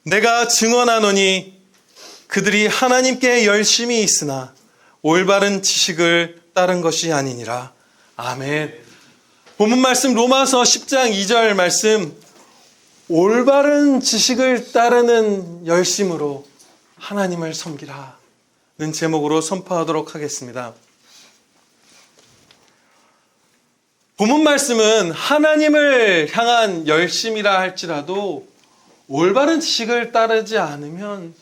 내가 증언하노니 그들이 하나님께 열심히 있으나 올바른 지식을 따른 것이 아니니라. 아멘. 본문 말씀 로마서 10장 2절 말씀, 올바른 지식을 따르는 열심으로 하나님을 섬기라는 제목으로 선포하도록 하겠습니다. 본문 말씀은 하나님을 향한 열심이라 할지라도 올바른 지식을 따르지 않으면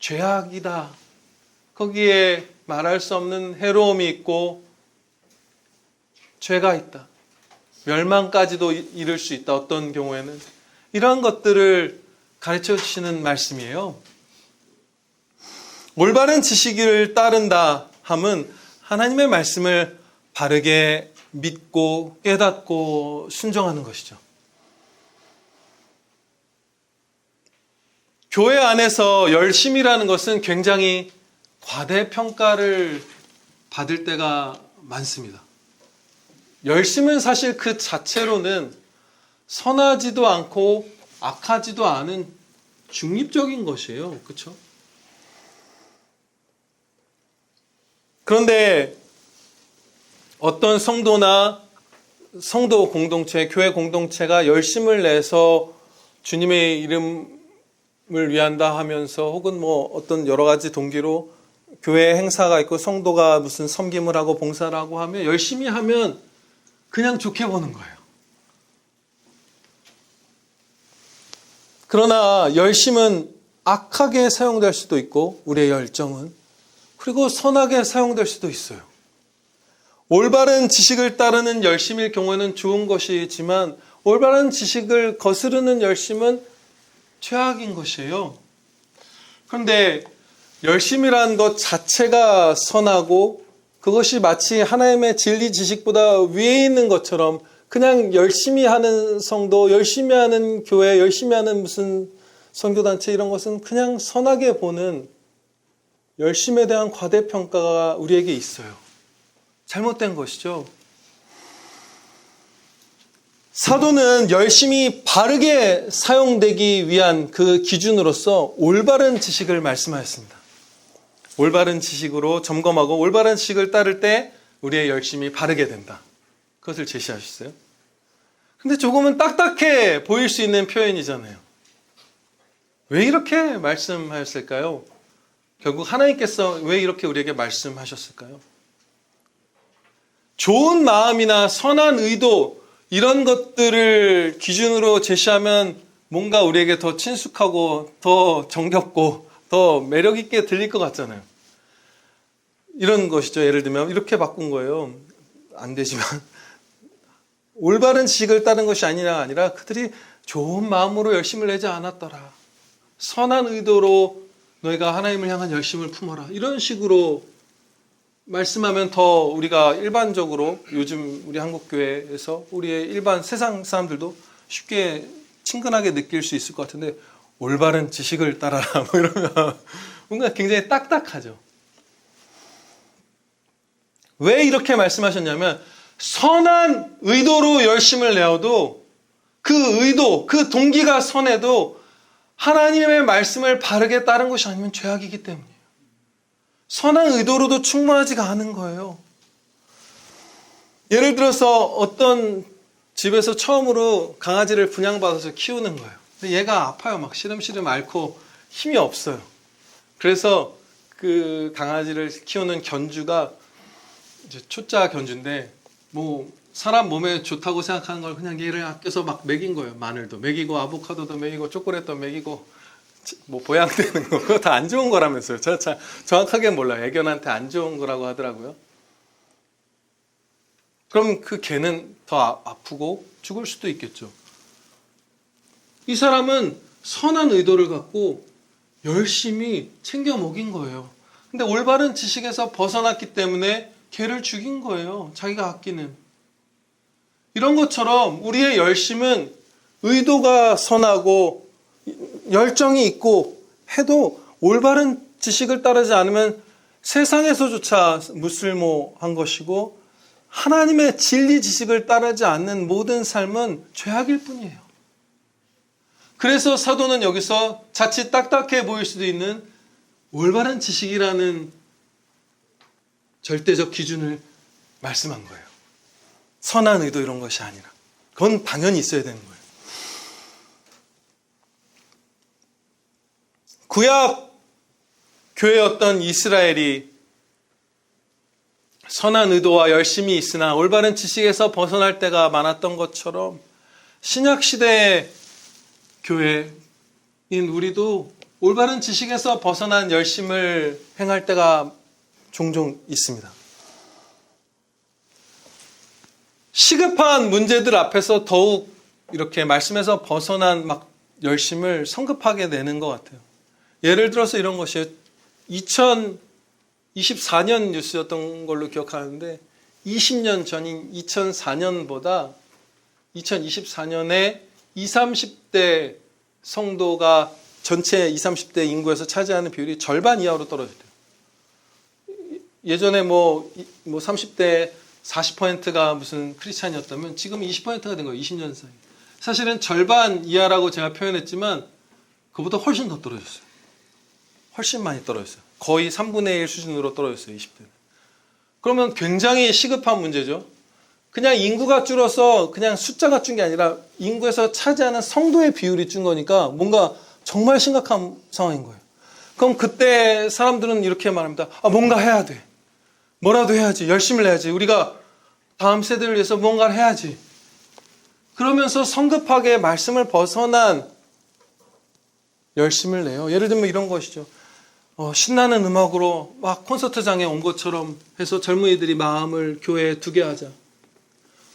죄악이다. 거기에 말할 수 없는 해로움이 있고 죄가 있다. 멸망까지도 이를 수 있다. 어떤 경우에는 이러한 것들을 가르쳐 주시는 말씀이에요. 올바른 지식을 따른다 함은 하나님의 말씀을 바르게 믿고 깨닫고 순종하는 것이죠. 교회 안에서 열심이라는 것은 굉장히 과대평가를 받을 때가 많습니다. 열심은 사실 그 자체로는 선하지도 않고 악하지도 않은 중립적인 것이에요. 그렇죠? 그런데 어떤 성도나 성도 공동체, 교회 공동체가 열심을 내서 주님의 이름을 위한다 하면서 혹은 어떤 여러 가지 동기로 교회 행사가 있고 성도가 무슨 섬김을 하고 봉사를 하고 하면 열심히 하면 그냥 좋게 보는 거예요. 그러나 열심은 악하게 사용될 수도 있고 우리의 열정은, 그리고 선하게 사용될 수도 있어요. 올바른 지식을 따르는 열심일 경우에는 좋은 것이지만 올바른 지식을 거스르는 열심은 죄악인 것이에요. 그런데 열심이라는 것 자체가 선하고 그것이 마치 하나님의 진리 지식보다 위에 있는 것처럼 그냥 열심히 하는 성도, 열심히 하는 교회, 열심히 하는 무슨 선교단체 이런 것은 그냥 선하게 보는 열심에 대한 과대평가가 우리에게 있어요. 잘못된 것이죠. 사도는 열심히 바르게 사용되기 위한 그 기준으로서 올바른 지식을 말씀하였습니다. 올바른 지식으로 점검하고 올바른 지식을 따를 때 우리의 열심이 바르게 된다. 그것을 제시하셨어요. 근데 조금은 딱딱해 보일 수 있는 표현이잖아요. 왜 이렇게 말씀하셨을까요? 결국 하나님께서 왜 이렇게 우리에게 말씀하셨을까요? 좋은 마음이나 선한 의도 이런 것들을 기준으로 제시하면 뭔가 우리에게 더 친숙하고 더 정겹고 더 매력 있게 들릴 것 같잖아요. 이런 것이죠. 예를 들면 이렇게 바꾼 거예요. 안 되지만 올바른 지식을 따른 것이 아니라 그들이 좋은 마음으로 열심을 내지 않았더라. 선한 의도로 너희가 하나님을 향한 열심을 품어라. 이런 식으로 말씀하면 더 우리가 일반적으로 요즘 우리 한국교회에서 우리의 일반 세상 사람들도 쉽게 친근하게 느낄 수 있을 것 같은데, 올바른 지식을 따라라 이러면 뭔가 굉장히 딱딱하죠. 왜 이렇게 말씀하셨냐면 선한 의도로 열심을 내어도 그 의도, 그 동기가 선해도 하나님의 말씀을 바르게 따른 것이 아니면 죄악이기 때문이에요. 선한 의도로도 충분하지가 않은 거예요. 예를 들어서 어떤 집에서 처음으로 강아지를 분양받아서 키우는 거예요. 근데 얘가 아파요. 막 시름시름 앓고 힘이 없어요. 그래서 그 강아지를 키우는 견주가 이제 초짜 견주인데 사람 몸에 좋다고 생각하는 걸 그냥 얘를 아껴서 막 먹인 거예요. 마늘도 먹이고 아보카도도 먹이고 초콜릿도 먹이고 보양되는 거 그거 다 안 좋은 거라면서요. 저 정확하게 몰라요. 애견한테 안 좋은 거라고 하더라고요. 그럼 그 개는 더 아프고 죽을 수도 있겠죠. 이 사람은 선한 의도를 갖고 열심히 챙겨 먹인 거예요. 근데 올바른 지식에서 벗어났기 때문에 개를 죽인 거예요. 자기가 아끼는. 이런 것처럼 우리의 열심은 의도가 선하고 열정이 있고 해도 올바른 지식을 따르지 않으면 세상에서조차 무쓸모한 것이고 하나님의 진리 지식을 따르지 않는 모든 삶은 죄악일 뿐이에요. 그래서 사도는 여기서 자칫 딱딱해 보일 수도 있는 올바른 지식이라는 절대적 기준을 말씀한 거예요. 선한 의도 이런 것이 아니라. 그건 당연히 있어야 되는 거예요. 구약 교회였던 이스라엘이 선한 의도와 열심이 있으나 올바른 지식에서 벗어날 때가 많았던 것처럼 신약시대의 교회인 우리도 올바른 지식에서 벗어난 열심을 행할 때가 종종 있습니다. 시급한 문제들 앞에서 더욱 이렇게 말씀에서 벗어난 막 열심을 성급하게 내는 것 같아요. 예를 들어서 이런 것이에요. 2024년 뉴스였던 걸로 기억하는데 20년 전인 2004년보다 2024년에 20, 30대 성도가 전체 20, 30대 인구에서 차지하는 비율이 절반 이하로 떨어졌대요. 예전에 뭐 30대 40%가 무슨 크리스찬이었다면 지금 20%가 된 거예요. 20년 사이. 사실은 절반 이하라고 제가 표현했지만 그보다 훨씬 더 떨어졌어요. 훨씬 많이 떨어졌어요. 거의 3분의 1 수준으로 떨어졌어요. 20대는. 그러면 굉장히 시급한 문제죠. 그냥 인구가 줄어서 그냥 숫자가 준 게 아니라 인구에서 차지하는 성도의 비율이 준 거니까 뭔가 정말 심각한 상황인 거예요. 그럼 그때 사람들은 이렇게 말합니다. 뭔가 해야 돼. 뭐라도 해야지. 열심을 해야지. 우리가 다음 세대를 위해서 뭔가를 해야지. 그러면서 성급하게 말씀을 벗어난 열심을 내요. 예를 들면 이런 것이죠. 신나는 음악으로 막 콘서트장에 온 것처럼 해서 젊은이들이 마음을 교회에 두게 하자.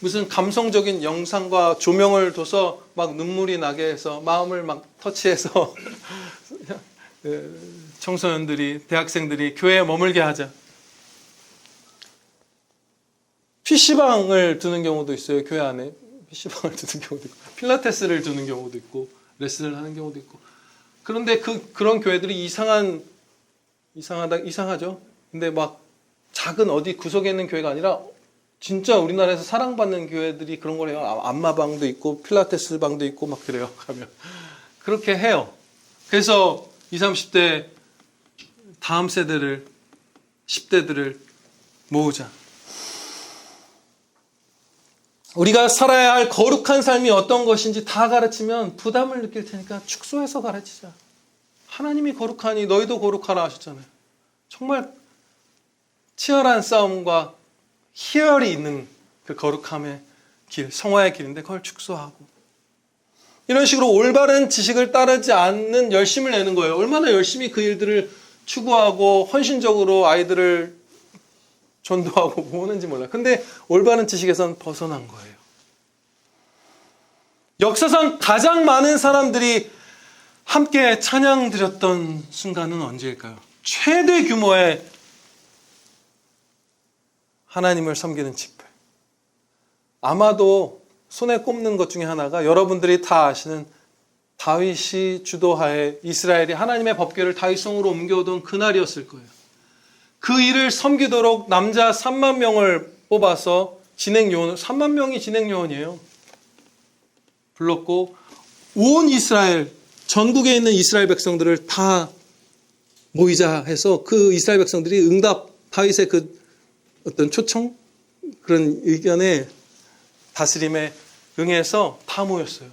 무슨 감성적인 영상과 조명을 둬서 막 눈물이 나게 해서 마음을 막 터치해서 청소년들이, 대학생들이 교회에 머물게 하자. PC방을 두는 경우도 있어요. 교회 안에 PC방을 두는 경우도 있고 필라테스를 두는 경우도 있고 레슨을 하는 경우도 있고. 그런데 그런 교회들이 이상하죠. 근데 막 작은 어디 구석에 있는 교회가 아니라 진짜 우리나라에서 사랑받는 교회들이 그런 걸 해요. 안마방도 있고 필라테스 방도 있고 막 그래요. 가면 그렇게 해요. 그래서 20, 30대 다음 세대를 10대들을 모으자. 우리가 살아야 할 거룩한 삶이 어떤 것인지 다 가르치면 부담을 느낄 테니까 축소해서 가르치자. 하나님이 거룩하니 너희도 거룩하라 하셨잖아요. 정말 치열한 싸움과 희열이 있는 그 거룩함의 길, 성화의 길인데 그걸 축소하고 이런 식으로 올바른 지식을 따르지 않는 열심을 내는 거예요. 얼마나 열심히 그 일들을 추구하고 헌신적으로 아이들을 전도하고 모으는지 몰라요. 근데 올바른 지식에선 벗어난 거예요. 역사상 가장 많은 사람들이 함께 찬양 드렸던 순간은 언제일까요? 최대 규모의 하나님을 섬기는 집회. 아마도 손에 꼽는 것 중에 하나가 여러분들이 다 아시는 다윗이 주도하에 이스라엘이 하나님의 법궤를 다윗성으로 옮겨오던 그날이었을 거예요. 그 일을 섬기도록 남자 3만 명을 뽑아서 진행요원, 3만 명이 진행요원이에요. 불렀고 온 이스라엘, 전국에 있는 이스라엘 백성들을 다 모이자 해서 그 이스라엘 백성들이 응답, 다윗의 그 어떤 초청, 그런 의견에 다스림에 응해서 다 모였어요.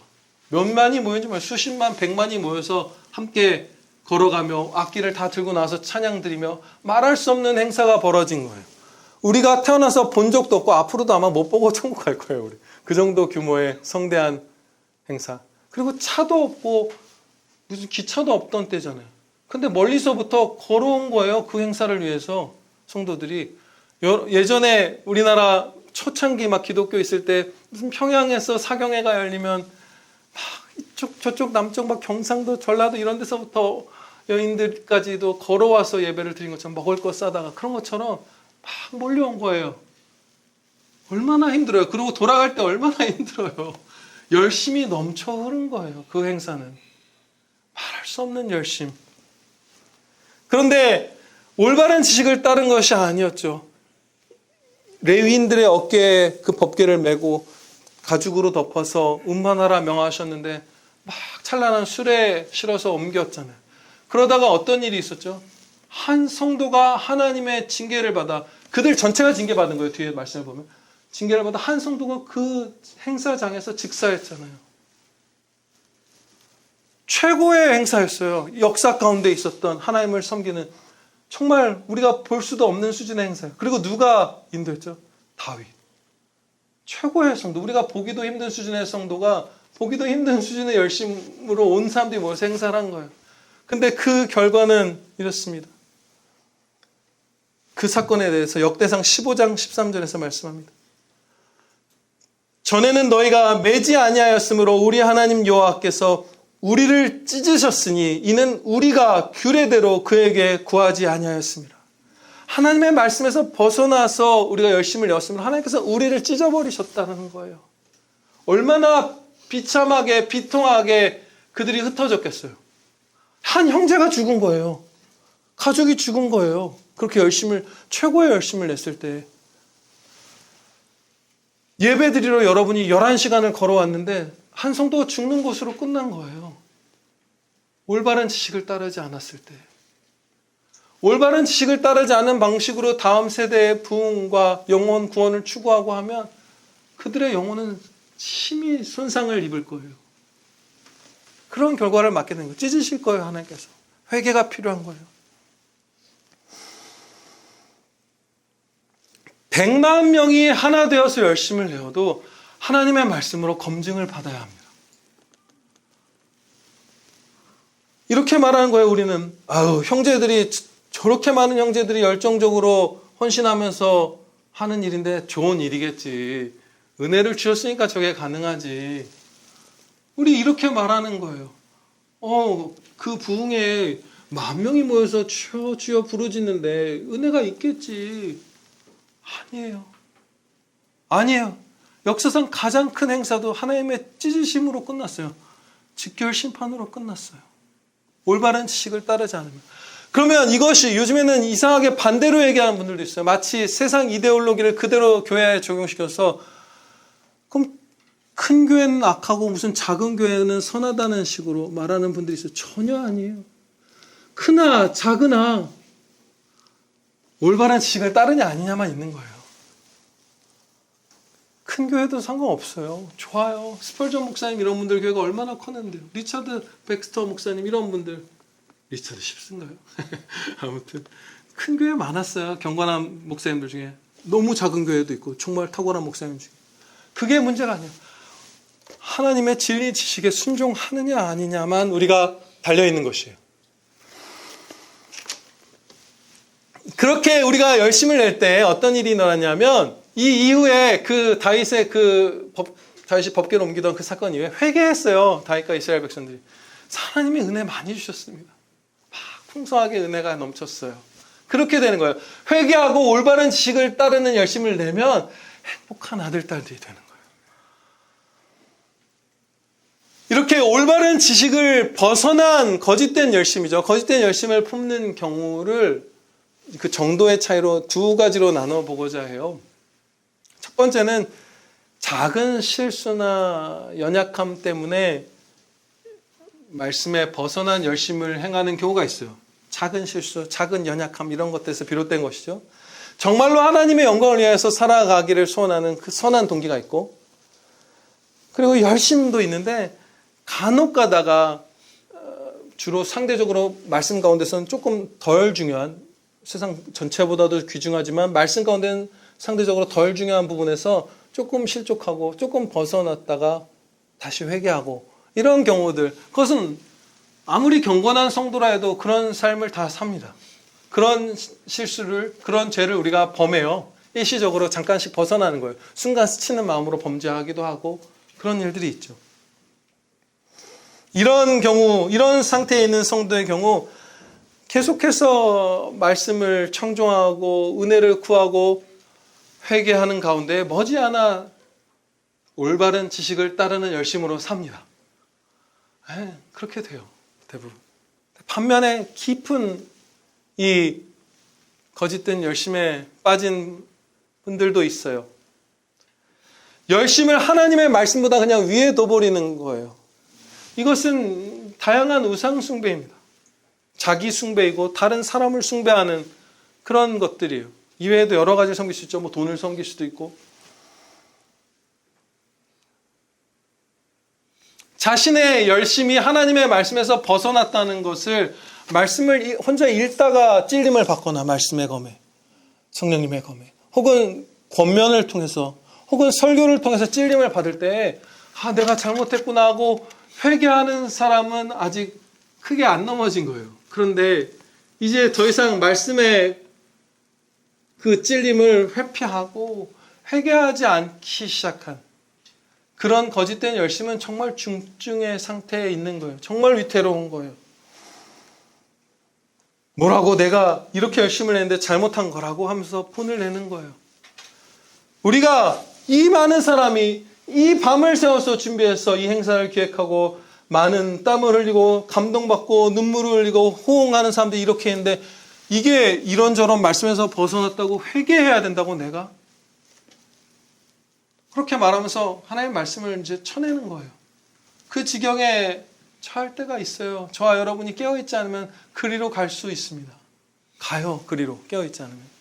몇만이 모였는지 몰라요. 수십만, 백만이 모여서 함께 걸어가며 악기를 다 들고 나와서 찬양 드리며 말할 수 없는 행사가 벌어진 거예요. 우리가 태어나서 본 적도 없고 앞으로도 아마 못 보고 천국 갈 거예요. 우리. 그 정도 규모의 성대한 행사. 그리고 차도 없고 무슨 기차도 없던 때잖아요. 근데 멀리서부터 걸어온 거예요. 그 행사를 위해서 성도들이. 예전에 우리나라 초창기 막 기독교 있을 때 무슨 평양에서 사경회가 열리면 막 이쪽 저쪽 남쪽 막 경상도 전라도 이런 데서부터 여인들까지도 걸어와서 예배를 드린 것처럼 먹을 거 싸다가 그런 것처럼 막 몰려온 거예요. 얼마나 힘들어요. 그리고 돌아갈 때 얼마나 힘들어요. 열심히 넘쳐 흐른 거예요. 그 행사는. 말할 수 없는 열심. 그런데 올바른 지식을 따른 것이 아니었죠. 레위인들의 어깨에 그 법궤를 메고 가죽으로 덮어서 음반하라 명하셨는데 막 찬란한 수레에 실어서 옮겼잖아요. 그러다가 어떤 일이 있었죠? 한 성도가 하나님의 징계를 받아, 그들 전체가 징계받은 거예요. 뒤에 말씀을 보면 징계를 받아 한 성도가 그 행사장에서 직사했잖아요. 최고의 행사였어요. 역사 가운데 있었던 하나님을 섬기는 정말 우리가 볼 수도 없는 수준의 행사예요. 그리고 누가 인도했죠? 다윗. 최고의 성도. 우리가 보기도 힘든 수준의 성도가 보기도 힘든 수준의 열심으로 온 사람들이 모여서 행사를 한 거예요. 근데 그 결과는 이렇습니다. 그 사건에 대해서 역대상 15장 13절에서 말씀합니다. 전에는 너희가 매지 아니하였으므로 우리 하나님 여호와께서 우리를 찢으셨으니 이는 우리가 규례대로 그에게 구하지 아니하였습니다. 하나님의 말씀에서 벗어나서 우리가 열심을 내었으면 하나님께서 우리를 찢어버리셨다는 거예요. 얼마나 비참하게 비통하게 그들이 흩어졌겠어요. 한 형제가 죽은 거예요. 가족이 죽은 거예요. 그렇게 최고의 열심을 냈을 때. 예배 드리러 여러분이 11시간을 걸어왔는데 한 성도가 죽는 것으로 끝난 거예요. 올바른 지식을 따르지 않았을 때. 올바른 지식을 따르지 않은 방식으로 다음 세대의 부흥과 영혼 구원을 추구하고 하면 그들의 영혼은 심히 손상을 입을 거예요. 그런 결과를 맞게 된 거예요. 찢으실 거예요, 하나님께서. 회개가 필요한 거예요. 100만 명이 하나 되어서 열심을 내어도 하나님의 말씀으로 검증을 받아야 합니다. 이렇게 말하는 거예요, 우리는. 형제들이, 저렇게 많은 형제들이 열정적으로 헌신하면서 하는 일인데 좋은 일이겠지. 은혜를 주셨으니까 저게 가능하지. 우리 이렇게 말하는 거예요. 그 부흥에 10,000명이 모여서 주여 주여 부르짖는데 은혜가 있겠지. 아니에요. 역사상 가장 큰 행사도 하나님의 찢으심으로 끝났어요. 직결 심판으로 끝났어요. 올바른 지식을 따르지 않으면. 그러면 이것이 요즘에는 이상하게 반대로 얘기하는 분들도 있어요. 마치 세상 이데올로기를 그대로 교회에 적용시켜서 그럼 큰 교회는 악하고 무슨 작은 교회는 선하다는 식으로 말하는 분들이 있어요. 전혀 아니에요. 크나 작으나 올바른 지식을 따르냐 아니냐만 있는 거예요. 큰 교회도 상관없어요. 좋아요. 스펄전 목사님 이런 분들 교회가 얼마나 컸는데요. 리차드 백스터 목사님 이런 분들. 리차드 십스인가요? 아무튼 큰 교회 많았어요. 경건한 목사님들 중에. 너무 작은 교회도 있고 정말 탁월한 목사님 중에. 그게 문제가 아니에요. 하나님의 진리 지식에 순종하느냐 아니냐만 우리가 달려있는 것이에요. 그렇게 우리가 열심을 낼 때 어떤 일이 일어났냐면 이 이후에 다윗이 법궤를 옮기던 그 사건 이후에 회개했어요. 다윗과 이스라엘 백성들이. 하나님이 은혜 많이 주셨습니다. 막 풍성하게 은혜가 넘쳤어요. 그렇게 되는 거예요. 회개하고 올바른 지식을 따르는 열심을 내면 행복한 아들, 딸들이 되는 거예요. 이렇게 올바른 지식을 벗어난 거짓된 열심이죠. 거짓된 열심을 품는 경우를 그 정도의 차이로 두 가지로 나눠보고자 해요. 첫 번째는 작은 실수나 연약함 때문에 말씀에 벗어난 열심을 행하는 경우가 있어요. 작은 실수, 작은 연약함 이런 것들에서 비롯된 것이죠. 정말로 하나님의 영광을 위해서 살아가기를 소원하는 그 선한 동기가 있고, 그리고 열심도 있는데 간혹 가다가 주로 상대적으로 말씀 가운데서는 조금 덜 중요한, 세상 전체보다도 귀중하지만 말씀 가운데는 상대적으로 덜 중요한 부분에서 조금 실족하고 조금 벗어났다가 다시 회개하고 이런 경우들, 그것은 아무리 경건한 성도라 해도 그런 삶을 다 삽니다. 그런 실수를, 그런 죄를 우리가 범해요. 일시적으로 잠깐씩 벗어나는 거예요. 순간 스치는 마음으로 범죄하기도 하고 그런 일들이 있죠. 이런 경우, 이런 상태에 있는 성도의 경우 계속해서 말씀을 청종하고 은혜를 구하고 회개하는 가운데 머지않아 올바른 지식을 따르는 열심으로 삽니다. 그렇게 돼요. 대부분. 반면에 깊은 이 거짓된 열심에 빠진 분들도 있어요. 열심을 하나님의 말씀보다 그냥 위에 둬버리는 거예요. 이것은 다양한 우상 숭배입니다. 자기 숭배이고 다른 사람을 숭배하는 그런 것들이에요. 이외에도 여러 가지 섬길 수 있죠. 뭐 돈을 섬길 수도 있고. 자신의 열심이 하나님의 말씀에서 벗어났다는 것을 말씀을 혼자 읽다가 찔림을 받거나 말씀의 검에, 성령님의 검에, 혹은 권면을 통해서, 혹은 설교를 통해서 찔림을 받을 때 내가 잘못했구나 하고 회개하는 사람은 아직 크게 안 넘어진 거예요. 그런데 이제 더 이상 말씀의 그 찔림을 회피하고 회개하지 않기 시작한 그런 거짓된 열심은 정말 중증의 상태에 있는 거예요. 정말 위태로운 거예요. 뭐라고 내가 이렇게 열심을 했는데 잘못한 거라고 하면서 폰을 내는 거예요. 우리가 이 많은 사람이 이 밤을 새워서 준비해서 이 행사를 기획하고 많은 땀을 흘리고 감동받고 눈물을 흘리고 호응하는 사람들이 이렇게 했는데 이게 이런저런 말씀에서 벗어났다고 회개해야 된다고 내가? 그렇게 말하면서 하나님의 말씀을 이제 쳐내는 거예요. 그 지경에 처할 때가 있어요. 저와 여러분이 깨어있지 않으면 그리로 갈 수 있습니다. 가요, 그리로 깨어있지 않으면.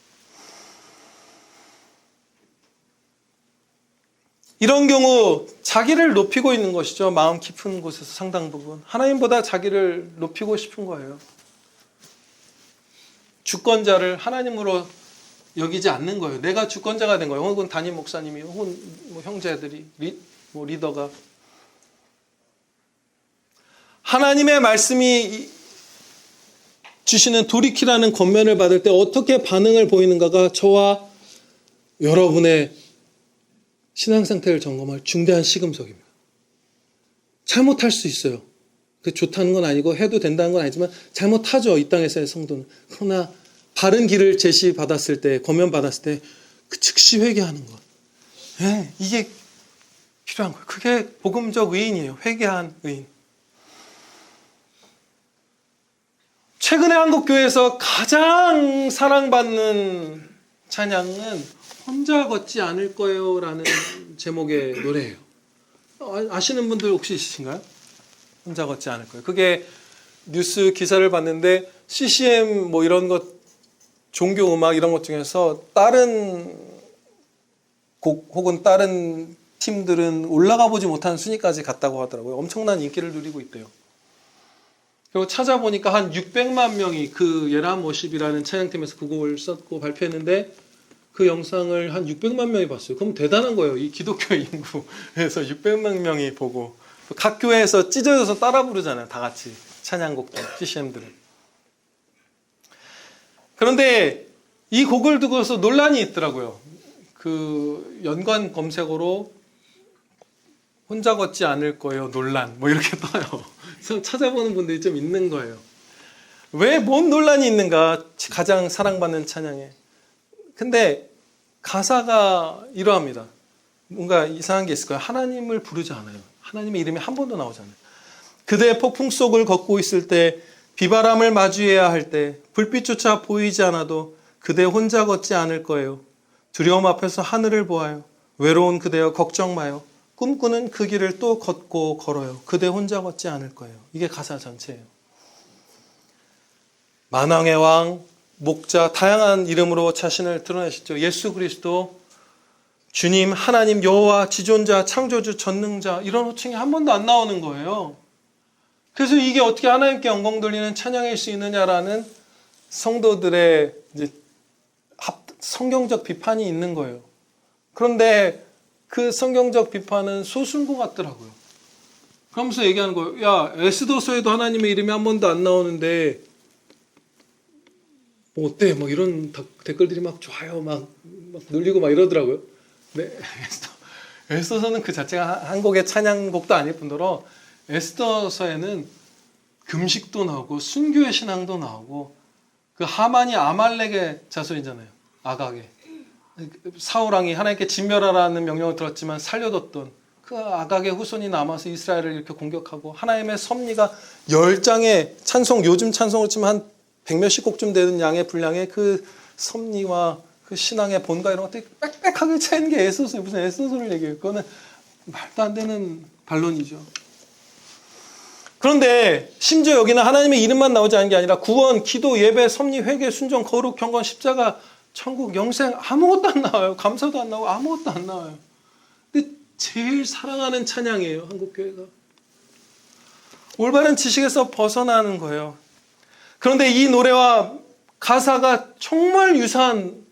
이런 경우 자기를 높이고 있는 것이죠. 마음 깊은 곳에서 상당 부분. 하나님보다 자기를 높이고 싶은 거예요. 주권자를 하나님으로 여기지 않는 거예요. 내가 주권자가 된 거예요. 혹은 담임 목사님이, 혹은 뭐 형제들이, 리더가. 하나님의 말씀이 주시는 돌이키라는 권면을 받을 때 어떻게 반응을 보이는가가 저와 여러분의 신앙 상태를 점검할 중대한 시금석입니다. 잘못할 수 있어요. 그 좋다는 건 아니고 해도 된다는 건 아니지만 잘못하죠. 이 땅에서의 성도는. 그러나 바른 길을 제시받았을 때, 권면받았을 때 그 즉시 회개하는 것. 네, 이게 필요한 거예요. 그게 복음적 의인이에요. 회개한 의인. 최근에 한국교회에서 가장 사랑받는 찬양은 혼자 걷지 않을 거예요 라는 제목의 노래예요. 아시는 분들 혹시 있으신가요? 혼자 걷지 않을 거예요. 그게 뉴스 기사를 봤는데 CCM 뭐 이런 것, 종교 음악 이런 것 중에서 다른 곡 혹은 다른 팀들은 올라가 보지 못한 순위까지 갔다고 하더라고요. 엄청난 인기를 누리고 있대요. 그리고 찾아보니까 한 600만 명이 그 예람 워십이라는 찬양팀에서 그 곡을 썼고 발표했는데 그 영상을 한 600만 명이 봤어요. 그럼 대단한 거예요. 이 기독교 인구에서 600만 명이 보고 각 교회에서 찢어져서 따라 부르잖아요. 다 같이 찬양곡들, CCM들은. 그런데 이 곡을 두고서 논란이 있더라고요. 그 연관 검색어로 혼자 걷지 않을 거예요. 논란 뭐 이렇게 떠요. 그래서 찾아보는 분들이 좀 있는 거예요. 왜 뭔 논란이 있는가? 가장 사랑받는 찬양에. 근데 가사가 이러합니다. 뭔가 이상한 게 있을 거예요. 하나님을 부르지 않아요. 하나님의 이름이 한 번도 나오지 않아요. 그대 폭풍 속을 걷고 있을 때, 비바람을 마주해야 할 때, 불빛조차 보이지 않아도 그대 혼자 걷지 않을 거예요. 두려움 앞에서 하늘을 보아요. 외로운 그대여 걱정 마요. 꿈꾸는 그 길을 또 걷고 걸어요. 그대 혼자 걷지 않을 거예요. 이게 가사 전체예요. 만왕의 왕, 목자, 다양한 이름으로 자신을 드러내셨죠. 예수 그리스도, 주님, 하나님, 여호와, 지존자, 창조주, 전능자 이런 호칭이 한 번도 안 나오는 거예요. 그래서 이게 어떻게 하나님께 영광 돌리는 찬양일 수 있느냐라는 성도들의 이제 성경적 비판이 있는 거예요. 그런데 그 성경적 비판은 소수인 것 같더라고요. 그러면서 얘기하는 거예요. 야, 에스더서에도 하나님의 이름이 한 번도 안 나오는데 뭐 어때? 막 이런 댓글들이 막 좋아요, 막 눌리고 막 이러더라고요. 네, 에스더서는 그 자체가 한 곡의 찬양곡도 아닐 뿐더러 에스더서에는 금식도 나오고 순교의 신앙도 나오고 그 하만이 아말렉의 자손이잖아요. 아각의. 사울왕이 하나님께 진멸하라는 명령을 들었지만 살려뒀던 그 아각의 후손이 남아서 이스라엘을 이렇게 공격하고 하나님의 섭리가 10장의 찬송, 요즘 찬송을 치면 한 100몇십 곡쯤 되는 양의 분량의 그 섭리와 그 신앙의 본과 이런 것들이 빽빽하게 차이는 게 에스더서예요. 무슨 에스더서를 얘기해요. 그거는 말도 안 되는 반론이죠. 그런데 심지어 여기는 하나님의 이름만 나오지 않은 게 아니라 구원, 기도, 예배, 섭리, 회개, 순종, 거룩, 경건, 십자가, 천국, 영생 아무것도 안 나와요. 감사도 안 나오고 아무것도 안 나와요. 근데 제일 사랑하는 찬양이에요. 한국교회가. 올바른 지식에서 벗어나는 거예요. 그런데 이 노래와 가사가 정말 유사한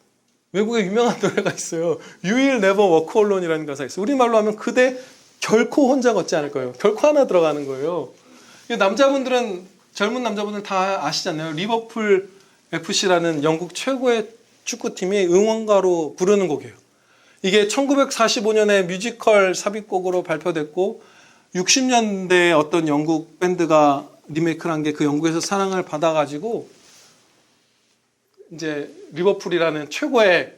외국의 유명한 노래가 있어요. You will never walk alone이라는 가사가 있어요. 우리말로 하면 그대 결코 혼자 걷지 않을 거예요. 결코 하나 들어가는 거예요. 남자분들은, 젊은 남자분들 다 아시잖아요. 리버풀 FC라는 영국 최고의 축구팀이 응원가로 부르는 곡이에요. 이게 1945년에 뮤지컬 삽입곡으로 발표됐고 60년대에 어떤 영국 밴드가 리메이크를 한 게 그 영국에서 사랑을 받아가지고 이제 리버풀이라는 최고의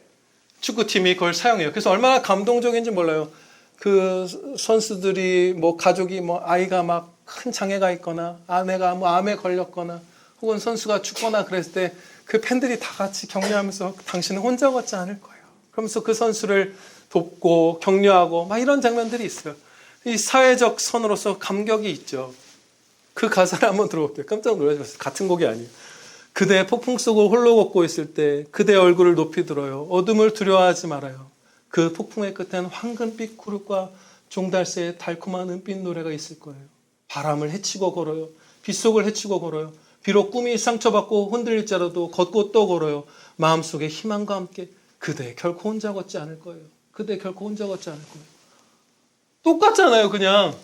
축구팀이 그걸 사용해요. 그래서 얼마나 감동적인지 몰라요. 그 선수들이 뭐 가족이 뭐 아이가 막 큰 장애가 있거나 아내가 뭐 암에 걸렸거나 혹은 선수가 죽거나 그랬을 때 그 팬들이 다 같이 격려하면서 당신은 혼자 걷지 않을 거예요. 그러면서 그 선수를 돕고 격려하고 막 이런 장면들이 있어요. 이 사회적 선으로서 감격이 있죠. 그 가사를 한번 들어볼게요. 깜짝 놀라셨어요. 같은 곡이 아니에요. 그대 폭풍 속을 홀로 걷고 있을 때 그대 얼굴을 높이 들어요. 어둠을 두려워하지 말아요. 그 폭풍의 끝엔 황금빛 구름과 종달새의 달콤한 은빛 노래가 있을 거예요. 바람을 헤치고 걸어요. 빗속을 헤치고 걸어요. 비록 꿈이 상처받고 흔들릴지라도 걷고 또 걸어요. 마음속에 희망과 함께 그대 결코 혼자 걷지 않을 거예요. 그대 결코 혼자 걷지 않을 거예요. 똑같잖아요. 그냥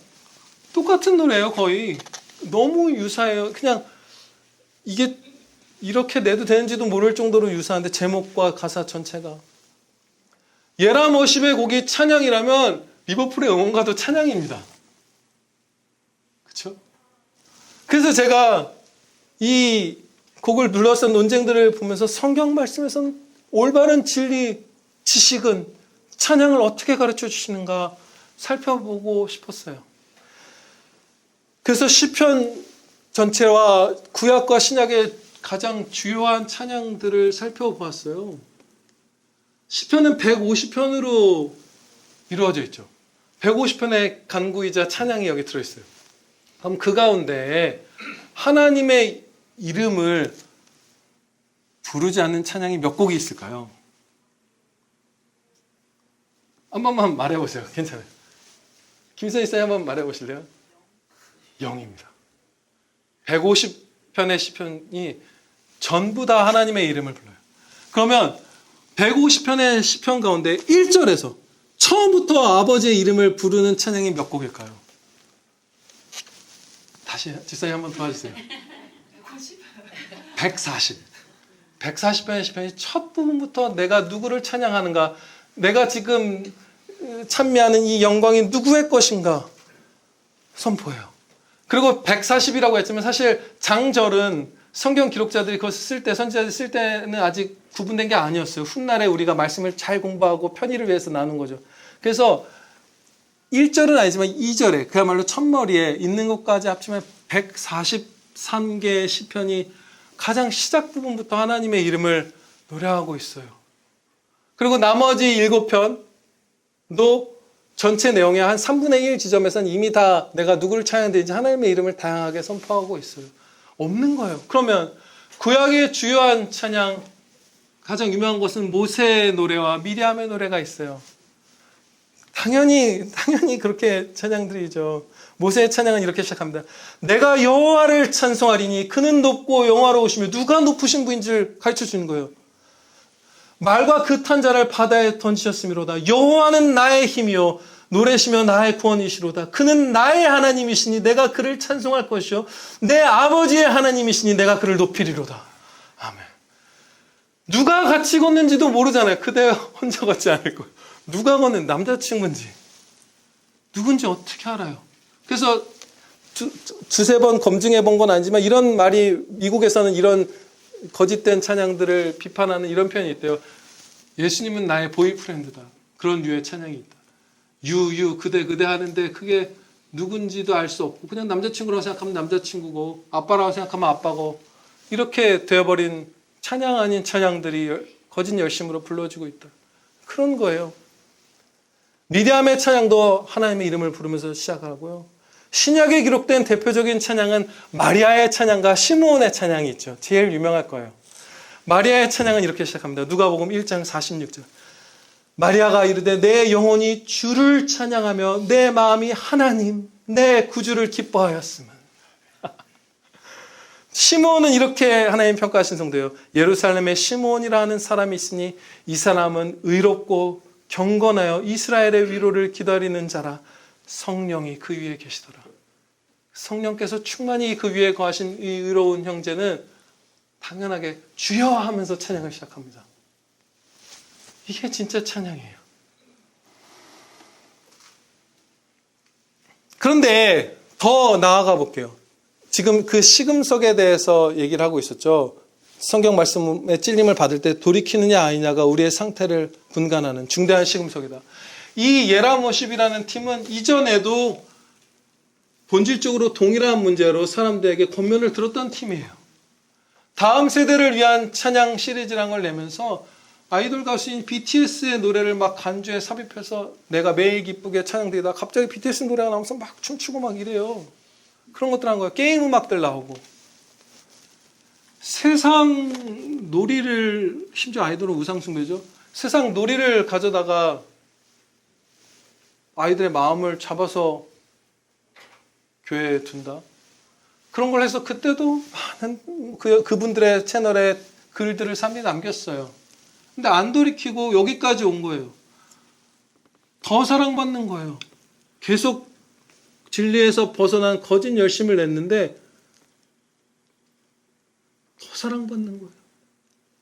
똑같은 노래예요. 거의 너무 유사해요. 그냥 이게 이렇게 내도 되는지도 모를 정도로 유사한데 제목과 가사 전체가. 예람 워십의 곡이 찬양이라면 리버풀의 응원가도 찬양입니다. 그렇죠? 그래서 제가 이 곡을 둘러싼 논쟁들을 보면서 성경 말씀에서는 올바른 진리, 지식은 찬양을 어떻게 가르쳐 주시는가 살펴보고 싶었어요. 그래서 시편 전체와 구약과 신약의 가장 주요한 찬양들을 살펴보았어요. 시편은 150편으로 이루어져 있죠. 150편의 간구이자 찬양이 여기 들어있어요. 그럼 그 가운데 하나님의 이름을 부르지 않는 찬양이 몇 곡이 있을까요? 한 번만 말해보세요. 괜찮아요. 김선희 쌤 한번 말해보실래요? 0입니다. 150편의 시편이 전부 다 하나님의 이름을 불러요. 그러면 150편의 시편 가운데 1절에서 처음부터 아버지의 이름을 부르는 찬양이 몇 곡일까요? 다시 집사님 한번 도와주세요. 140. 140편의 시편이 첫 부분부터 내가 누구를 찬양하는가, 내가 지금 찬미하는 이 영광이 누구의 것인가 선포해요. 그리고 140이라고 했지만 사실 장절은 성경 기록자들이 그것을 쓸 때, 선지자들이 쓸 때는 아직 구분된 게 아니었어요. 훗날에 우리가 말씀을 잘 공부하고 편의를 위해서 나눈 거죠. 그래서 1절은 아니지만 2절에 그야말로 첫머리에 있는 것까지 합치면 143개의 시편이 가장 시작 부분부터 하나님의 이름을 노래하고 있어요. 그리고 나머지 7편도 전체 내용의 한 3분의 1 지점에서는 이미 다 내가 누구를 찬양해야 되는지 하나님의 이름을 다양하게 선포하고 있어요. 없는 거예요. 그러면 구약의 주요한 찬양, 가장 유명한 것은 모세의 노래와 미리암의 노래가 있어요. 당연히 그렇게 찬양들이죠. 모세의 찬양은 이렇게 시작합니다. 내가 여호와를 찬송하리니 그는 높고 영화로우시며 누가 높으신 분인 줄 가르쳐 주는 거예요. 말과 그탄 자를 바다에 던지셨음이로다. 여호와는 나의 힘이요 노래시며 나의 구원이시로다. 그는 나의 하나님이시니 내가 그를 찬송할 것이요 내 아버지의 하나님이시니 내가 그를 높이리로다. 아멘. 누가 같이 걷는지도 모르잖아요. 그대 혼자 걷지 않을 거예요. 누가 걷는 남자친구인지 누군지 어떻게 알아요? 그래서 두세 번 검증해 본 건 아니지만 이런 말이 미국에서는 이런 거짓된 찬양들을 비판하는 이런 표현이 있대요. 예수님은 나의 보이프렌드다. 그런 류의 찬양이 있다. 유 그대 하는데 그게 누군지도 알 수 없고 그냥 남자친구라고 생각하면 남자친구고 아빠라고 생각하면 아빠고 이렇게 되어버린 찬양 아닌 찬양들이 거짓 열심으로 불러지고 있다. 그런 거예요. 미디암의 찬양도 하나님의 이름을 부르면서 시작하고요. 신약에 기록된 대표적인 찬양은 마리아의 찬양과 시므온의 찬양이 있죠. 제일 유명할 거예요. 마리아의 찬양은 이렇게 시작합니다. 누가복음 1장 46절. 마리아가 이르되 내 영혼이 주를 찬양하며 내 마음이 하나님 내 구주를 기뻐하였으면. 시므온은 이렇게 하나님 평가하신 성도예요. 예루살렘에 시므온이라는 사람이 있으니 이 사람은 의롭고 경건하여 이스라엘의 위로를 기다리는 자라. 성령이 그 위에 계시더라. 성령께서 충만히 그 위에 거하신 이 의로운 형제는 당연하게 주여 하면서 찬양을 시작합니다. 이게 진짜 찬양이에요. 그런데 더 나아가 볼게요. 지금 그 시금석에 대해서 얘기를 하고 있었죠. 성경 말씀에 찔림을 받을 때 돌이키느냐 아니냐가 우리의 상태를 분간하는 중대한 시금석이다. 이 예라모십이라는 팀은 이전에도 본질적으로 동일한 문제로 사람들에게 권면을 들었던 팀이에요. 다음 세대를 위한 찬양 시리즈라는 걸 내면서 아이돌 가수인 BTS의 노래를 막 간주에 삽입해서 내가 매일 기쁘게 찬양되다 갑자기 BTS 노래가 나오면서 막 춤추고 막 이래요. 그런 것들 한 거예요. 게임 음악들 나오고. 세상 놀이를, 심지어 아이돌은 우상숭배죠. 세상 놀이를 가져다가 아이들의 마음을 잡아서 교회에 둔다. 그런 걸 해서 그때도 많은 그분들의 채널에 글들을 삽니다 남겼어요. 근데 안 돌이키고 여기까지 온 거예요. 더 사랑받는 거예요. 계속 진리에서 벗어난 거짓 열심을 냈는데 더 사랑받는 거예요.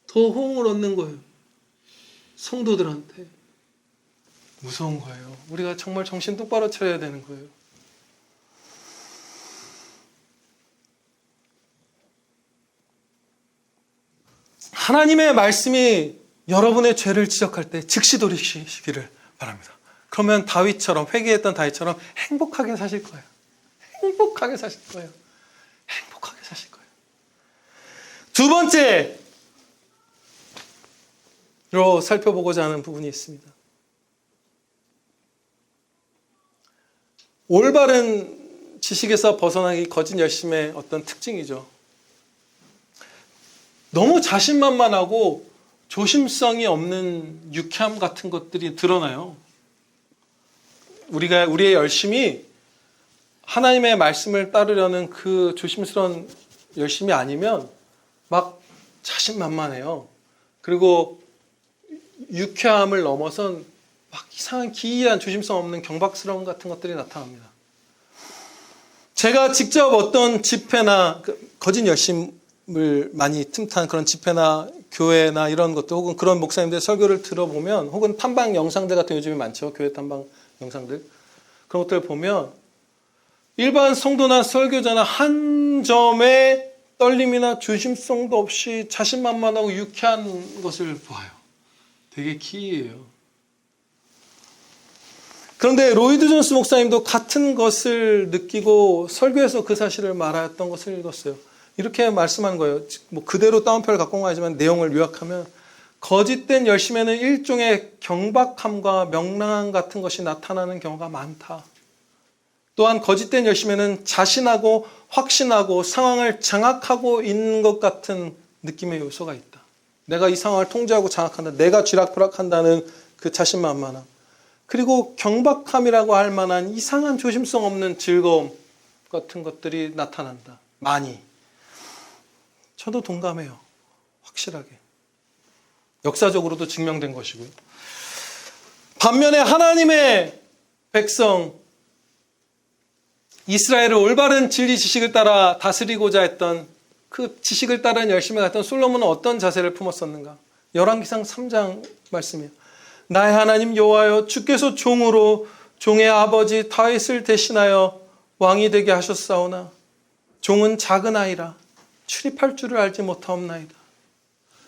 더 호응을 얻는 거예요. 성도들한테. 무서운 거예요. 우리가 정말 정신 똑바로 차려야 되는 거예요. 하나님의 말씀이 여러분의 죄를 지적할 때 즉시 돌이키시기를 바랍니다. 그러면 다윗처럼, 회개했던 다윗처럼 행복하게 사실 거예요. 행복하게 사실 거예요. 행복하게 사실 거예요. 두 번째로 살펴보고자 하는 부분이 있습니다. 올바른 지식에서 벗어나기 거짓 열심의 어떤 특징이죠. 너무 자신만만하고 조심성이 없는 유쾌함 같은 것들이 드러나요. 우리의 열심이 하나님의 말씀을 따르려는 그 조심스러운 열심이 아니면 막 자신만만해요. 그리고 유쾌함을 넘어선 막 이상한 기이한 조심성 없는 경박스러움 같은 것들이 나타납니다. 제가 직접 어떤 집회나 거짓 열심을 많이 틈탄 그런 집회나 교회나 이런 것들 혹은 그런 목사님들의 설교를 들어보면 혹은 탐방 영상들 같은 요즘에 많죠. 교회 탐방 영상들. 그런 것들을 보면 일반 성도나 설교자나 한 점의 떨림이나 조심성도 없이 자신만만하고 유쾌한 것을 보아요. 되게 기이해요. 그런데 로이드 존스 목사님도 같은 것을 느끼고 설교에서 그 사실을 말하였던 것을 읽었어요. 이렇게 말씀한 거예요. 뭐 그대로 다운표를 갖고 온 거 아니지만 내용을 요약하면 거짓된 열심에는 일종의 경박함과 명랑함 같은 것이 나타나는 경우가 많다. 또한 거짓된 열심에는 자신하고 확신하고 상황을 장악하고 있는 것 같은 느낌의 요소가 있다. 내가 이 상황을 통제하고 장악한다. 내가 쥐락펴락한다는 그 자신만만함. 그리고 경박함이라고 할 만한 이상한 조심성 없는 즐거움 같은 것들이 나타난다. 많이. 저도 동감해요. 확실하게. 역사적으로도 증명된 것이고요. 반면에 하나님의 백성 이스라엘을 올바른 진리 지식을 따라 다스리고자 했던 그 지식을 따르는 열심히 갔던 솔로몬은 어떤 자세를 품었었는가? 열왕기상 3장 말씀이에요. 나의 하나님 여호와여 주께서 종으로 종의 아버지 다윗을 대신하여 왕이 되게 하셨사오나 종은 작은 아이라 출입할 줄을 알지 못하옵나이다.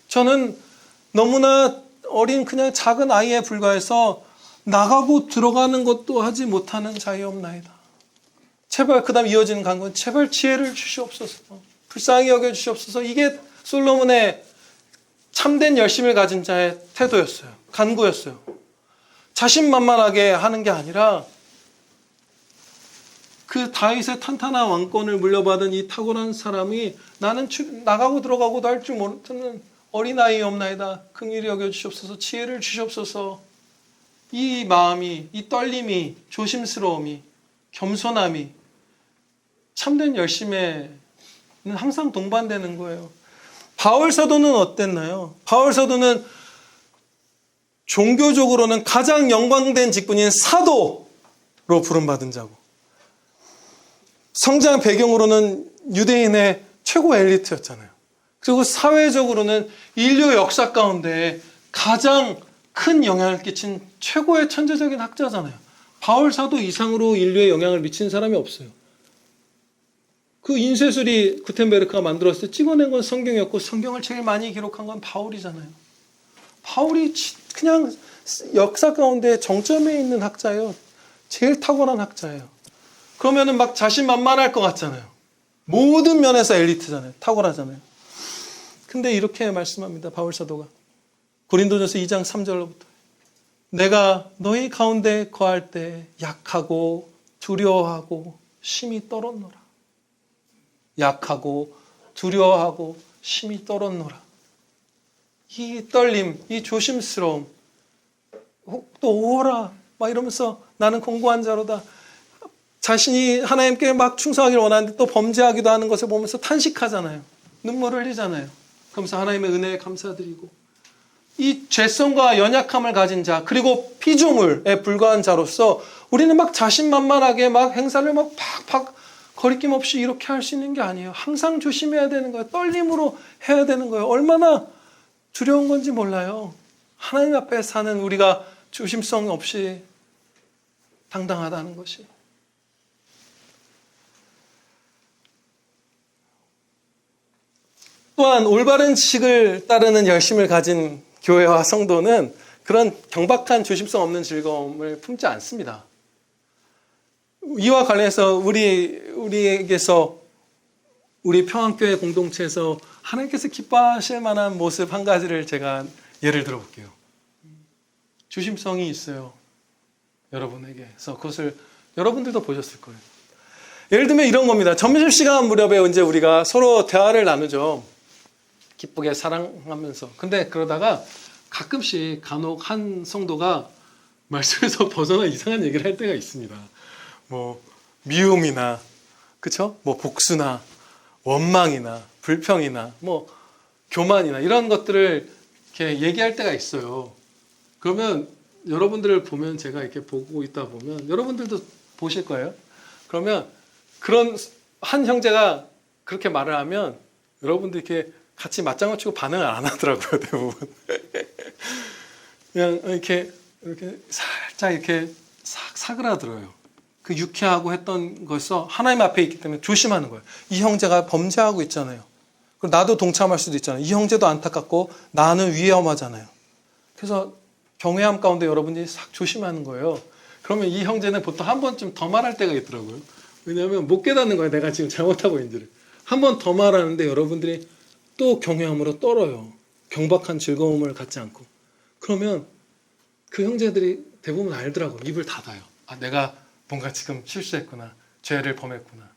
저는 너무나 어린 그냥 작은 아이에 불과해서 나가고 들어가는 것도 하지 못하는 자이옵나이다. 제발 그 다음 이어지는 간구는 제발 지혜를 주시옵소서. 불쌍히 여겨주시옵소서. 이게 솔로몬의 참된 열심을 가진 자의 태도였어요. 간구였어요. 자신만만하게 하는 게 아니라 그 다윗의 탄탄한 왕권을 물려받은 이 탁월한 사람이 나는 나가고 들어가고도 할 줄 모르는 어린아이옵나이다. 긍휼히 여겨주시옵소서. 지혜를 주시옵소서. 이 마음이, 이 떨림이, 조심스러움이, 겸손함이 참된 열심에는 항상 동반되는 거예요. 바울 사도는 어땠나요? 바울 사도는 종교적으로는 가장 영광된 직분인 사도로 부름받은 자고, 성장 배경으로는 유대인의 최고 엘리트였잖아요. 그리고 사회적으로는 인류 역사 가운데 가장 큰 영향을 끼친 최고의 천재적인 학자잖아요. 바울 사도 이상으로 인류에 영향을 미친 사람이 없어요. 그 인쇄술이 구텐베르크가 만들었을 때 찍어낸 건 성경이었고, 성경을 제일 많이 기록한 건 바울이잖아요. 바울이 그냥 역사 가운데 정점에 있는 학자예요. 제일 탁월한 학자예요. 그러면은 막 자신만만할 것 같잖아요. 모든 면에서 엘리트잖아요. 탁월하잖아요. 근데 이렇게 말씀합니다. 바울 사도가 고린도전서 2장 3절로부터 내가 너희 가운데 거할 때 약하고 두려워하고 심히 떨었노라. 약하고 두려워하고 심히 떨었노라. 이 떨림, 이 조심스러움, 또 오호라 막 이러면서 나는 공고한 자로다. 자신이 하나님께 막 충성하기를 원하는데 또 범죄하기도 하는 것을 보면서 탄식하잖아요. 눈물을 흘리잖아요. 그러면서 하나님의 은혜에 감사드리고, 이 죄성과 연약함을 가진 자, 그리고 피조물에 불과한 자로서 우리는 막 자신만만하게 막 행사를 막 팍팍 거리낌 없이 이렇게 할 수 있는 게 아니에요. 항상 조심해야 되는 거예요. 떨림으로 해야 되는 거예요. 얼마나 두려운 건지 몰라요. 하나님 앞에 사는 우리가 조심성 없이 당당하다는 것이. 또한 올바른 지식을 따르는 열심을 가진 교회와 성도는 그런 경박한 조심성 없는 즐거움을 품지 않습니다. 이와 관련해서 우리에게서, 우리 평안교회 공동체에서 하나님께서 기뻐하실 만한 모습 한 가지를 제가 예를 들어볼게요. 조심성이 있어요. 여러분에게. 그래서 그것을 여러분들도 보셨을 거예요. 예를 들면 이런 겁니다. 점심시간 무렵에 이제 우리가 서로 대화를 나누죠. 기쁘게 사랑하면서. 근데 그러다가 가끔씩 간혹 한 성도가 말씀에서 벗어나 이상한 얘기를 할 때가 있습니다. 뭐 미움이나, 그쵸? 뭐 복수나 원망이나 불평이나 뭐 교만이나 이런 것들을 이렇게 얘기할 때가 있어요. 그러면 여러분들을 보면, 제가 이렇게 보고 있다 보면 여러분들도 보실 거예요. 그러면 그런 한 형제가 그렇게 말을 하면 여러분들 이렇게 같이 맞장구 치고 반응을 안 하더라고요, 대부분. 그냥 이렇게 살짝 이렇게 싹 사그라들어요. 그 유쾌하고 했던 것에서 하나님 앞에 있기 때문에 조심하는 거예요. 이 형제가 범죄하고 있잖아요. 그럼 나도 동참할 수도 있잖아요. 이 형제도 안타깝고 나는 위험하잖아요. 그래서 경외함 가운데 여러분들이 싹 조심하는 거예요. 그러면 이 형제는 보통 한 번쯤 더 말할 때가 있더라고요. 왜냐하면 못 깨닫는 거예요. 내가 지금 잘못하고 있는지를. 한 번 더 말하는데 여러분들이 또 경외함으로 떨어요. 경박한 즐거움을 갖지 않고. 그러면 그 형제들이 대부분 알더라고요. 입을 닫아요. 아, 내가 뭔가 지금 실수했구나. 죄를 범했구나.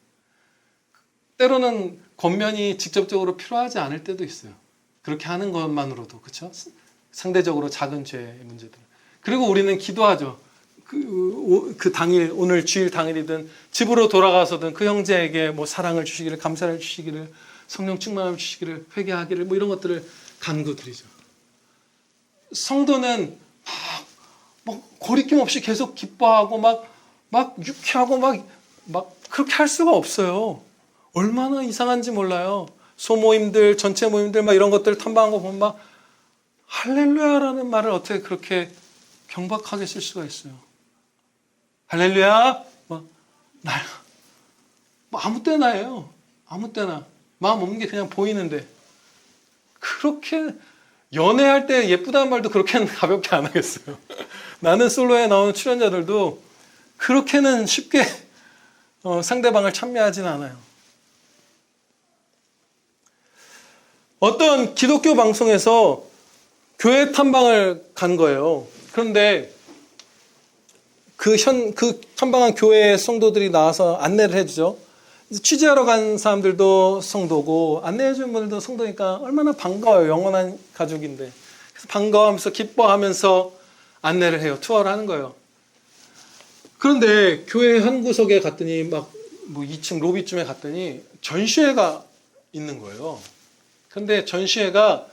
때로는 권면이 직접적으로 필요하지 않을 때도 있어요. 그렇게 하는 것만으로도. 그렇죠? 상대적으로 작은 죄의 문제들. 그리고 우리는 기도하죠. 그 당일, 오늘 주일 당일이든 집으로 돌아가서든 그 형제에게 뭐 사랑을 주시기를, 감사를 주시기를, 성령 충만함을 주시기를, 회개하기를, 뭐 이런 것들을 간구드리죠. 성도는 막 거리낌 없이 계속 기뻐하고 막 유쾌하고 막 그렇게 할 수가 없어요. 얼마나 이상한지 몰라요. 소모임들, 전체 모임들 막 이런 것들 탐방한 거 보면 막 할렐루야라는 말을 어떻게 그렇게 경박하게 쓸 수가 있어요. 할렐루야, 뭐 아무 때나예요. 아무 때나 마음 없는 게 그냥 보이는데, 그렇게 연애할 때 예쁘다는 말도 그렇게는 가볍게 안 하겠어요. 나는 솔로에 나오는 출연자들도 그렇게는 쉽게 상대방을 찬미하진 않아요. 어떤 기독교 방송에서 교회 탐방을 간 거예요. 그런데 그 선방한 교회 성도들이 나와서 안내를 해주죠. 취재하러 간 사람들도 성도고 안내해주는 분들도 성도니까 얼마나 반가워요. 영원한 가족인데. 그래서 반가워하면서 기뻐하면서 안내를 해요. 투어를 하는 거예요. 그런데 교회 한 구석에 갔더니 막 뭐 2층 로비쯤에 갔더니 전시회가 있는 거예요. 근데 전시회가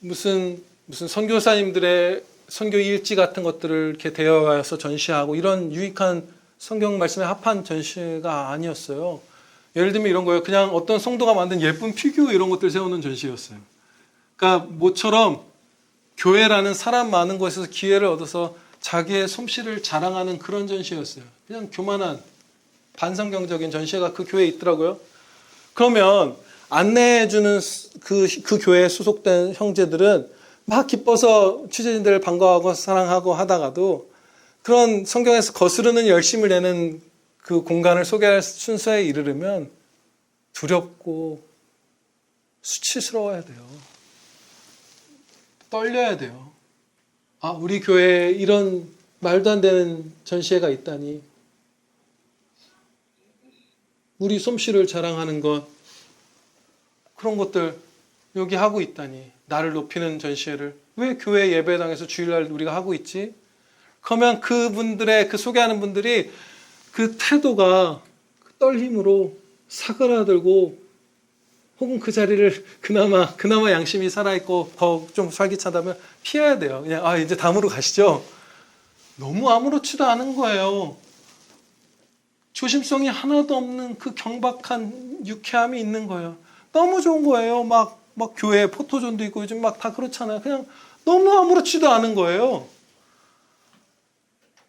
무슨 선교사님들의 선교 일지 같은 것들을 이렇게 대여해서 전시하고 이런 유익한 성경 말씀에 합한 전시회가 아니었어요. 예를 들면 이런 거예요. 그냥 어떤 성도가 만든 예쁜 피규어 이런 것들 세우는 전시회였어요. 그러니까 모처럼 교회라는 사람 많은 곳에서 기회를 얻어서 자기의 솜씨를 자랑하는 그런 전시회였어요. 그냥 교만한 반성경적인 전시회가 그 교회에 있더라고요. 그러면 안내해주는 그 교회에 소속된 형제들은 막 기뻐서 취재진들을 반가워하고 사랑하고 하다가도 그런 성경에서 거스르는 열심을 내는 그 공간을 소개할 순서에 이르르면 두렵고 수치스러워야 돼요. 떨려야 돼요. 아, 우리 교회에 이런 말도 안 되는 전시회가 있다니. 우리 솜씨를 자랑하는 것, 그런 것들 여기 하고 있다니. 나를 높이는 전시회를 왜 교회 예배당에서 주일날 우리가 하고 있지? 그러면 그분들의 그 소개하는 분들이 그 태도가 떨림으로 사그라들고 혹은 그 자리를 그나마 양심이 살아있고 더 좀 활기차다면 피해야 돼요. 그냥 이제 다음으로 가시죠. 너무 아무렇지도 않은 거예요. 조심성이 하나도 없는 그 경박한 유쾌함이 있는 거예요. 너무 좋은 거예요. 막 교회에 포토존도 있고 요즘 막 다 그렇잖아요. 그냥 너무 아무렇지도 않은 거예요.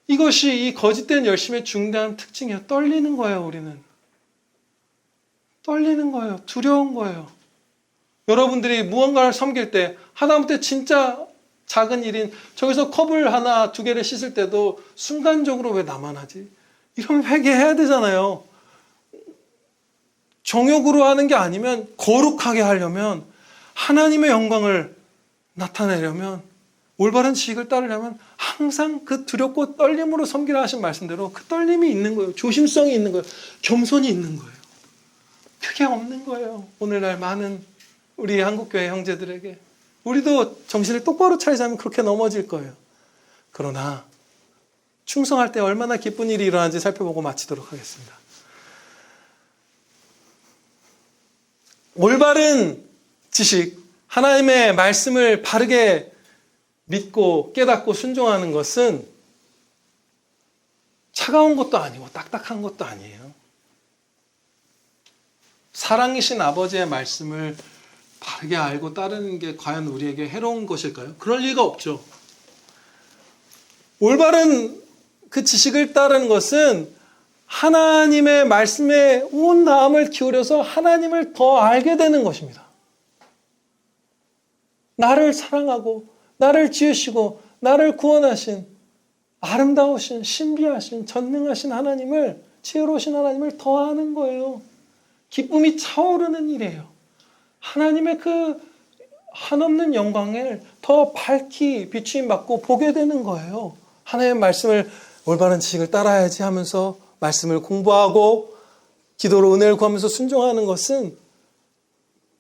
이것이 이 거짓된 열심의 중대한 특징이에요. 떨리는 거예요, 우리는. 떨리는 거예요. 두려운 거예요. 여러분들이 무언가를 섬길 때, 하다못해 진짜 작은 일인 저기서 컵을 하나, 두 개를 씻을 때도 순간적으로 왜 나만 하지? 이러면 회개해야 되잖아요. 정욕으로 하는 게 아니면 거룩하게 하려면 하나님의 영광을 나타내려면 올바른 지식을 따르려면 항상 그 두렵고 떨림으로 섬기라 하신 말씀대로 그 떨림이 있는 거예요. 조심성이 있는 거예요. 겸손이 있는 거예요. 그게 없는 거예요. 오늘날 많은 우리 한국교회 형제들에게. 우리도 정신을 똑바로 차리자면 그렇게 넘어질 거예요. 그러나 충성할 때 얼마나 기쁜 일이 일어나는지 살펴보고 마치도록 하겠습니다. 올바른 지식, 하나님의 말씀을 바르게 믿고 깨닫고 순종하는 것은 차가운 것도 아니고 딱딱한 것도 아니에요. 사랑이신 아버지의 말씀을 바르게 알고 따르는 게 과연 우리에게 해로운 것일까요? 그럴 리가 없죠. 올바른 그 지식을 따르는 것은 하나님의 말씀에 온 마음을 기울여서 하나님을 더 알게 되는 것입니다. 나를 사랑하고 나를 지으시고 나를 구원하신 아름다우신 신비하신 전능하신 하나님을, 지혜로우신 하나님을 더 아는 거예요. 기쁨이 차오르는 일이에요. 하나님의 그 한없는 영광을 더 밝히 비추임 받고 보게 되는 거예요. 하나님의 말씀을 올바른 지식을 따라야지 하면서 말씀을 공부하고 기도로 은혜를 구하면서 순종하는 것은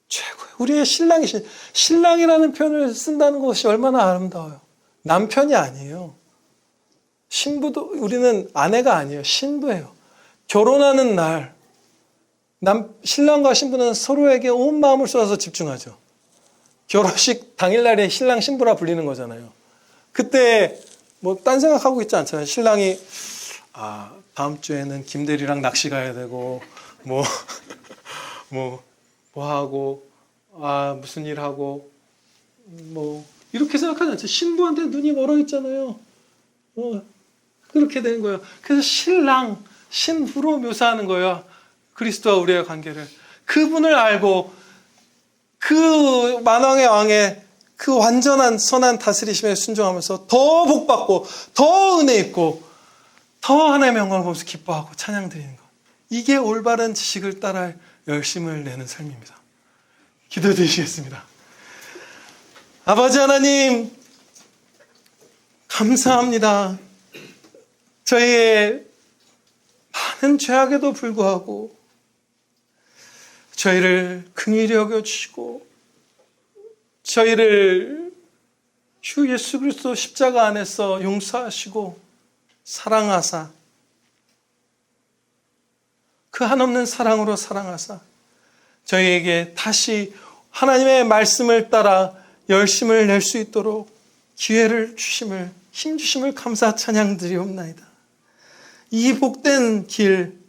최고예요. 우리의 신랑이라는 표현을 쓴다는 것이 얼마나 아름다워요. 남편이 아니에요. 신부도, 우리는 아내가 아니에요. 신부예요. 결혼하는 날 신랑과 신부는 서로에게 온 마음을 쏟아서 집중하죠. 결혼식 당일날에 신랑 신부라 불리는 거잖아요. 그때 뭐 딴 생각하고 있지 않잖아요. 신랑이 다음 주에는 김대리랑 낚시 가야 되고 뭐 하고 무슨 일 하고 뭐 이렇게 생각하지 않죠. 신부한테 눈이 멀어 있잖아요. 그렇게 되는 거예요. 그래서 신랑, 신부로 묘사하는 거예요. 그리스도와 우리의 관계를. 그분을 알고 그 만왕의 왕의 그 완전한 선한 다스리심에 순종하면서 더 복받고 더 은혜 있고 더 하나님의 영광을 보면서 기뻐하고 찬양 드리는 것. 이게 올바른 지식을 따라 열심을 내는 삶입니다. 기도드리시겠습니다. 아버지 하나님, 감사합니다. 저희의 많은 죄악에도 불구하고 저희를 긍휼히 여겨주시고 저희를 주 예수 그리스도 십자가 안에서 용서하시고 사랑하사 그 한없는 사랑으로 사랑하사 저희에게 다시 하나님의 말씀을 따라 열심을 낼 수 있도록 기회를 주심을, 힘 주심을 감사 찬양 드리옵나이다. 이 복된 길,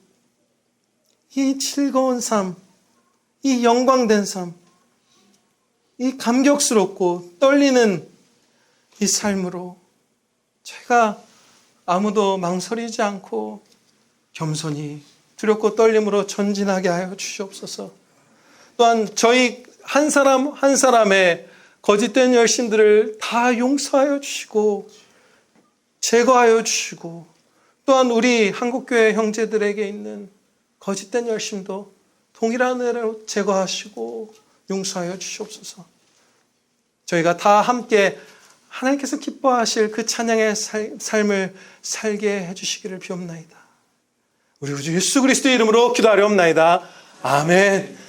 이 즐거운 삶, 이 영광된 삶, 이 감격스럽고 떨리는 이 삶으로 제가 아무도 망설이지 않고 겸손히 두렵고 떨림으로 전진하게 하여 주시옵소서. 또한 저희 한 사람 한 사람의 거짓된 열심들을 다 용서하여 주시고 제거하여 주시고 또한 우리 한국교회 형제들에게 있는 거짓된 열심도 동일한 은혜로 제거하시고 용서하여 주시옵소서. 저희가 다 함께 하나님께서 기뻐하실 그 찬양의 삶을 살게 해주시기를 비옵나이다. 우리 주 예수 그리스도의 이름으로 기도하려옵나이다. 아멘.